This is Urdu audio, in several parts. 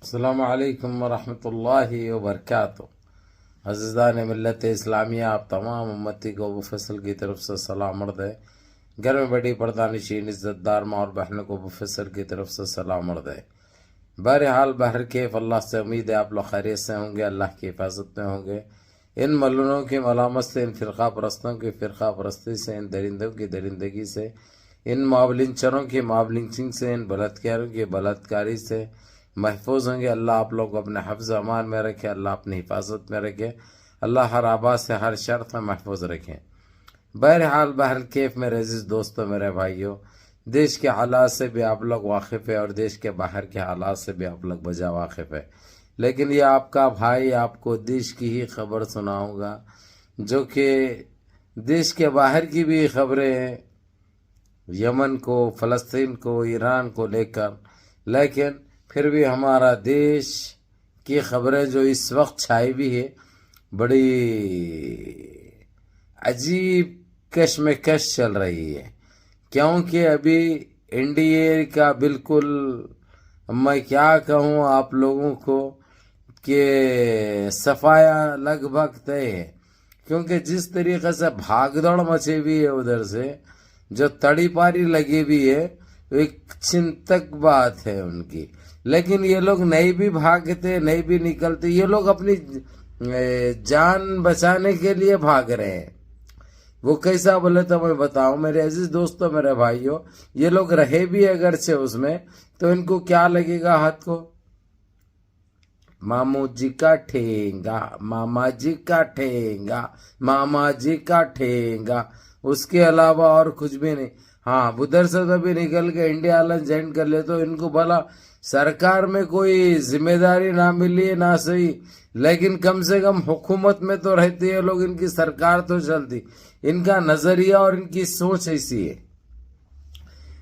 السلام علیکم ورحمۃ اللہ وبرکاتہ۔ عزیزان ملت اسلامیہ، آپ تمام امتی کو ابو فصل کی طرف سے سلام عرض ہے۔ گھر میں بڑی پردہ نشین عزت دار ماں اور بہنوں کو ابو فصل کی طرف سے سلام عرض ہے۔ بہرحال بہر کیف اللہ سے امید ہے آپ لوگ خیریت سے ہوں گے، اللہ کی حفاظت میں ہوں گے۔ ان ملونوں کی ملامت سے، ان فرقہ پرستوں کی فرقہ پرستی سے، ان درندوں کی درندگی سے، ان مابلنچروں کی مابلنچنگ سے، ان بلاتکاروں کی بلاتکاری سے محفوظ ہوں گے۔ اللہ آپ لوگ کو اپنے حفظ امان میں رکھے، اللہ اپنی حفاظت میں رکھے، اللہ ہر آباد سے ہر شرط میں محفوظ رکھیں۔ بہرحال کیف میرے عزیز دوستوں، میرے بھائیوں، دیش کے حالات سے بھی آپ لوگ واقف ہے اور دیش کے باہر کے حالات سے بھی آپ لوگ بجا واقف ہے، لیکن یہ آپ کا بھائی آپ کو دیش کی ہی خبر سناؤں گا، جو کہ دیش کے باہر کی بھی خبریں ہیں، یمن کو، فلسطین کو، ایران کو لے کر، لیکن پھر بھی ہمارا دیش کی خبریں جو اس وقت چھائی بھی ہے، بڑی عجیب کشمکش چل رہی ہے، کیونکہ ابھی این ڈی اے کا بالکل میں کیا کہوں آپ لوگوں کو کہ صفایا لگ بھگ طے ہے، کیونکہ جس طریقے سے بھاگ دوڑ مچی ہوئی ہے ادھر سے، جو تڑی پاری لگی ہوئی ہے، ایک چنتک بات ہے ان کی، لیکن یہ لوگ نہیں بھی بھاگتے نہیں بھی نکلتے، یہ لوگ اپنی جان بچانے کے لیے بھاگ رہے ہیں۔ وہ کیسا بولے تو میں بتاؤں میرے عزیز دوستوں، میرے بھائیوں، یہ لوگ رہے بھی اگرچہ اس میں تو ان کو کیا لگے گا ہاتھ کو؟ ماموں جی کا ٹھینگا، ماما جی کا ٹھینگا، ماما جی کا ٹھینگا، اس کے علاوہ اور کچھ بھی نہیں۔ ہاں ادھر سے تو بھی نکل کے انڈیا والن جوائن کر لے تو ان کو بھلا سرکار میں کوئی ذمہ داری نہ ملی ہے نہ صحیح، لیکن کم سے کم حکومت میں تو رہتی ہے لوگ، ان کی سرکار تو چلتی، ان کا نظریہ اور ان کی سوچ ایسی ہے۔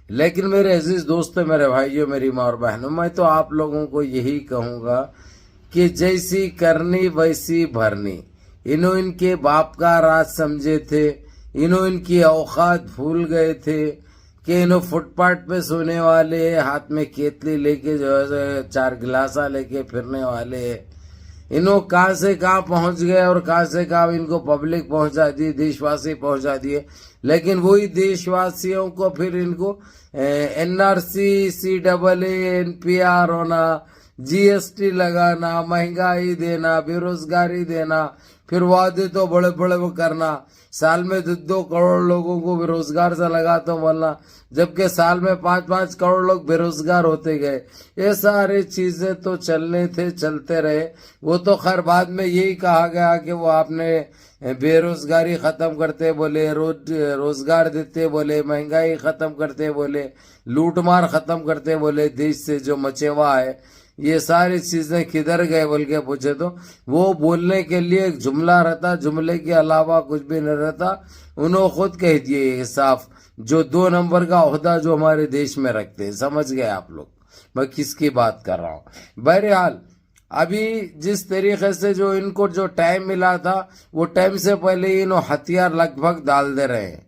لیکن میرے عزیز دوستوں، میرے بھائیوں، میری ماں اور بہنوں، میں تو آپ لوگوں کو یہی کہوں گا کہ جیسی کرنی ویسی بھرنی۔ انہوں ان کے باپ کا راج سمجھے تھے، انہوں ان کی اوقات بھول گئے تھے کہ انہوں فٹ پاتھ پہ سونے والے، ہاتھ میں کیتلی لے کے جو ہے 4 گلاسا لے کے پھرنے والے، انہوں کہاں سے کہاں پہنچ گئے اور کہاں سے کہاں ان کو پبلک پہنچا دی، دیش واسی پہنچا دیے، لیکن وہی دیش واسیوں کو پھر ان کو N R C, C double A, N P R ہونا، جی ایس ٹی لگانا، مہنگائی دینا، بے روزگاری دینا، پھر وعدے تو بڑے بڑے وہ کرنا، سال میں 2 کروڑ لوگوں کو بے روزگار سے لگا تو بولنا، جبکہ سال میں 5 کروڑ لوگ بے روزگار ہوتے گئے۔ یہ ساری چیزیں تو چلنے تھے، چلتے رہے۔ وہ تو خیر بعد میں یہی کہا گیا کہ وہ آپ نے بے روزگاری ختم کرتے بولے، روزگار دیتے بولے، مہنگائی ختم کرتے بولے، لوٹ مار ختم کرتے بولے، دیش سے جو مچیوا ہے، یہ ساری چیزیں کدھر گئے بول کے پوچھے تو وہ بولنے کے لیے ایک جملہ رہتا، جملے کے علاوہ کچھ بھی نہیں رہتا۔ انہوں خود کہہ دیے صاف، جو 2 نمبر کا عہدہ جو ہمارے دیش میں رکھتے ہیں، سمجھ گئے آپ لوگ میں کس کی بات کر رہا ہوں۔ بہرحال ابھی جس طریقے سے جو ان کو جو ٹائم ملا تھا، وہ ٹائم سے پہلے ہی انہوں ہتھیار لگ بھگ ڈال دے رہے ہیں،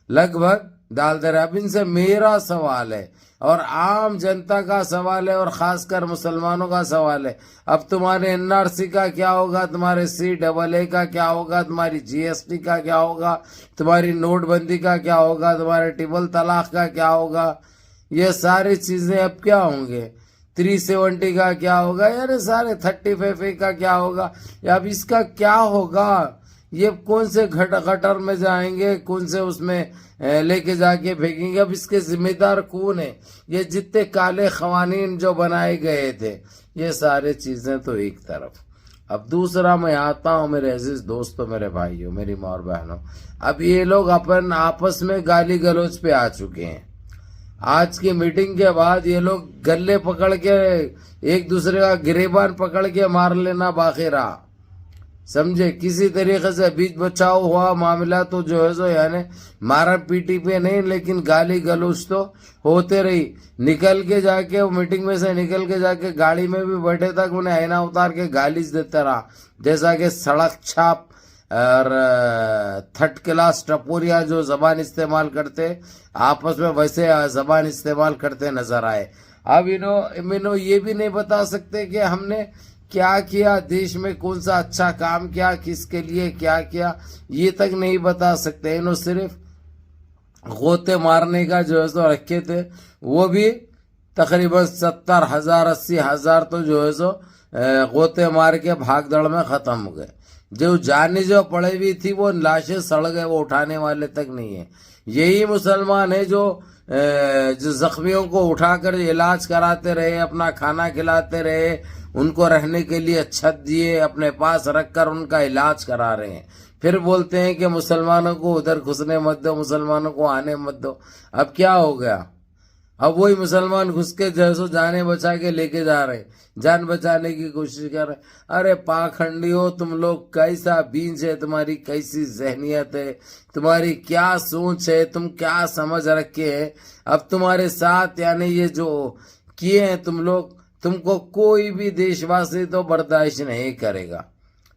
لگ بھگ ڈال دے رہے ہیں۔ اب ان سے میرا سوال ہے اور عام جنتا کا سوال ہے اور خاص کر مسلمانوں کا سوال ہے، اب تمہارے این آر سی کا کیا ہوگا، تمہارے سی ڈبل اے کا کیا ہوگا، تمہاری جی ایس ٹی کا کیا ہوگا، تمہاری نوٹ بندی کا کیا ہوگا، تمہارے ٹرپل طلاق کا کیا ہوگا، یہ ساری چیزیں اب کیا ہوں گے، 370 کا کیا ہوگا، یعنی سارے 35 کا کیا ہوگا، اب اس کا کیا ہوگا، یہ کون سے گٹر میں جائیں گے، کون سے اس میں لے کے جا کے پھینکیں گے، اب اس کے ذمہ دار کون ہیں، یہ جتنے کالے قوانین جو بنائے گئے تھے، یہ سارے چیزیں تو ایک طرف۔ اب دوسرا میں آتا ہوں میرے عزیز دوستوں، میرے بھائیوں، میری ماں اور بہنوں، اب یہ لوگ اپن آپس میں گالی گلوچ پہ آ چکے ہیں۔ آج کی میٹنگ کے بعد یہ لوگ گلے پکڑ کے ایک دوسرے کا گریبان پکڑ کے مار لینا باقی رہا، سمجھے، کسی طریقے سے بیچ بچاؤ ہوا معاملہ تو جو ہے سو یعنی مارا پیٹی پہ نہیں، لیکن گالی گلوچ تو ہوتے رہی۔ نکل کے جا کے وہ میٹنگ میں سے نکل کے جا کے گاڑی میں بھی بیٹھے تک انہیں آئینہ اتار کے گالیز دیتا رہا، جیسا کہ سڑک چھاپ اور 3rd کلاس ٹپوریا جو زبان استعمال کرتے آپس میں ویسے زبان استعمال کرتے نظر آئے۔ اب انہوں یہ بھی نہیں بتا سکتے کہ ہم نے کیا کیا، دیش میں کون سا اچھا کام کیا، کس کے لیے کیا کیا، یہ تک نہیں بتا سکتے. انہوں صرف غوطے مارنے کا جو ہے سو رکھے تھے، وہ بھی تقریباً 70,000 80,000 تو جو ہے سو غوطے مار کے بھاگ دوڑ میں ختم ہو گئے. جو جانے جو پڑے ہوئی تھی وہ لاشیں سڑ گئے، وہ اٹھانے والے تک نہیں ہے. یہی مسلمان ہیں جو زخمیوں کو اٹھا کر علاج کراتے رہے، اپنا کھانا کھلاتے رہے، ان کو رہنے کے لیے چھت دیے، اپنے پاس رکھ کر ان کا علاج کرا رہے ہیں. پھر بولتے ہیں کہ مسلمانوں کو ادھر گھسنے مت دو، مسلمانوں کو آنے مت دو. اب کیا ہو گیا؟ اب وہی مسلمان گھس کے جیسو جانے بچا کے لے کے جا رہے، جان بچانے کی کوشش کر رہے. ارے پاکھنڈی ہو تم لوگ، کیسا بیج ہے تمہاری، کیسی ذہنیت ہے تمہاری، کیا سوچ ہے، تم کیا سمجھ رکھے ہیں. اب تمہارے ساتھ یعنی یہ جو کیے ہیں تم لوگ، تم کو کوئی بھی دیش واسی تو برداشت نہیں کرے گا.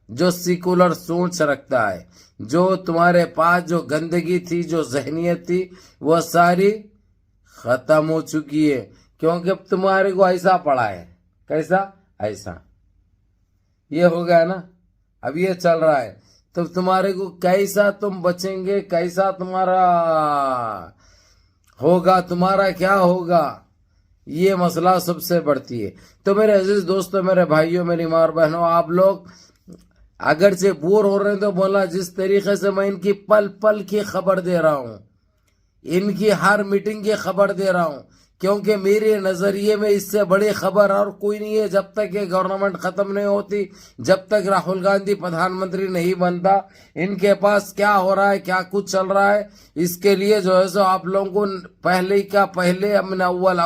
جو سیکولر سوچ رکھتا ہے، جو تمہارے پاس جو گندگی تھی، جو ذہنیت تھی، وہ ساری ختم ہو چکی ہے. کیونکہ اب تمہارے کو ایسا پڑا ہے. کیسا؟ ایسا. یہ ہو گیا نا، اب یہ چل رہا ہے. تو تمہارے کو کیسا تم بچیں گے، کیسا تمہارا ہوگا، تمہارا کیا ہوگا، یہ مسئلہ سب سے بڑھتی ہے. تو میرے عزیز دوستوں، میرے بھائیوں، میری ماں اور بہنوں، آپ لوگ اگرچہ بور ہو رہے ہیں تو بولا جس طریقے سے میں ان کی پل پل کی خبر دے رہا ہوں، ان کی ہر میٹنگ کی خبر دے رہا ہوں، کیونکہ میرے نظریے میں اس سے بڑی خبر اور کوئی نہیں ہے. جب تک یہ گورنمنٹ ختم نہیں ہوتی، جب تک راہل گاندھی پردھان منتری نہیں بنتا، ان کے پاس کیا ہو رہا ہے، کیا کچھ چل رہا ہے، اس کے لیے جو ہے سو آپ لوگوں کو پہلے کا پہلے من اول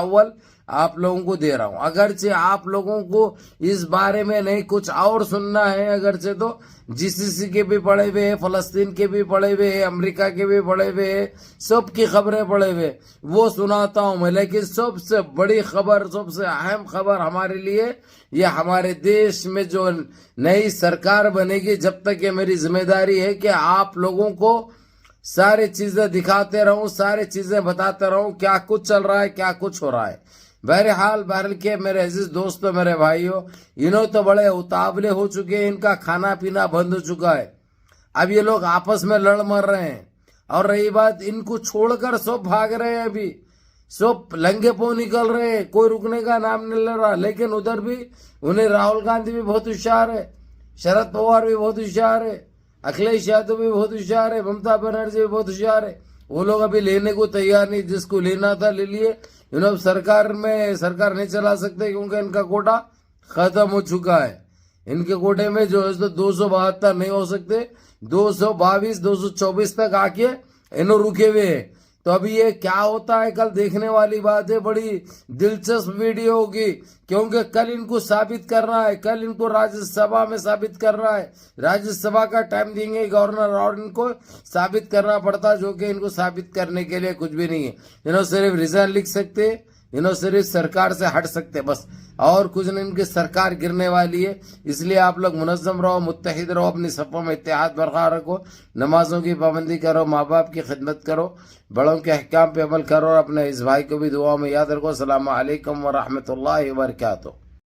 آپ لوگوں کو دے رہا ہوں. اگرچہ آپ لوگوں کو اس بارے میں نہیں کچھ اور سننا ہے، اگرچہ تو GCC کے بھی پڑے ہوئے ہیں، فلسطین کے بھی پڑے ہوئے ہیں، امریکہ کے بھی پڑے ہوئے ہیں، سب کی خبریں پڑے ہوئے، وہ سناتا ہوں میں. لیکن سب سے بڑی خبر، سب سے اہم خبر ہمارے لیے، یہ ہمارے دیش میں جو نئی سرکار بنے گی، جب تک یہ میری ذمہ داری ہے کہ آپ لوگوں کو ساری چیزیں دکھاتے رہوں، ساری چیزیں بتاتے رہوں، کیا کچھ چل رہا ہے، کیا کچھ ہو رہا ہے. بہرحال کے میرے عزیز دوستوں، میرے بھائیوں، انہوں تو بڑے اتاولے ہو چکے ہیں، ان کا کھانا پینا بند ہو چکا ہے. اب یہ لوگ آپس میں لڑ مر رہے ہیں. اور رہی بات، ان کو چھوڑ کر سب بھاگ رہے ہیں، ابھی سب لنگے پو نکل رہے ہیں، کوئی رکنے کا نام نہیں لے رہا. لیکن ادھر بھی انہیں راہل گاندھی بھی بہت ہوشیار ہے، شرد پوار بھی بہت ہوشیار ہے، اکھلیش یادو بھی بہت ہوشیار ہے، ممتا بنرجی بھی بہت ہوشیار ہے. وہ لوگ ابھی لینے کو تیار نہیں، جس کو لینا تھا لے لیے. انہوں سرکار نہیں چلا سکتے کیونکہ ان کا کوٹا ختم ہو چکا ہے. ان کے کوٹے میں جو ہے 272 نہیں ہو سکتے، 222 224 تک آ کے انہوں رکے ہوئے ہیں. تو ابھی یہ کیا ہوتا ہے کل دیکھنے والی بات ہے. بڑی دلچسپ ویڈیو ہوگی، کیونکہ کل ان کو ثابت کرنا ہے، کل ان کو راجیہ سبھا میں ثابت کرنا ہے. راجیہ سبھا کا ٹائم دیں گے گورنر، اور ان کو ثابت کرنا پڑتا، جو کہ ان کو ثابت کرنے کے لیے کچھ بھی نہیں ہے. انہوں صرف ریزائن لکھ سکتے، انہوں صرف سرکار سے ہٹ سکتے، بس اور کچھ نہیں. ان کی سرکار گرنے والی ہے. اس لیے آپ لوگ منظم رہو، متحد رہو، اپنی صفوں میں اتحاد برقرار رکھو، نمازوں کی پابندی کرو، ماں باپ کی خدمت کرو، بڑوں کے احکام پہ عمل کرو، اور اپنے اس بھائی کو بھی دعاؤں میں یاد رکھو. السلام علیکم ورحمۃ اللہ وبرکاتہ.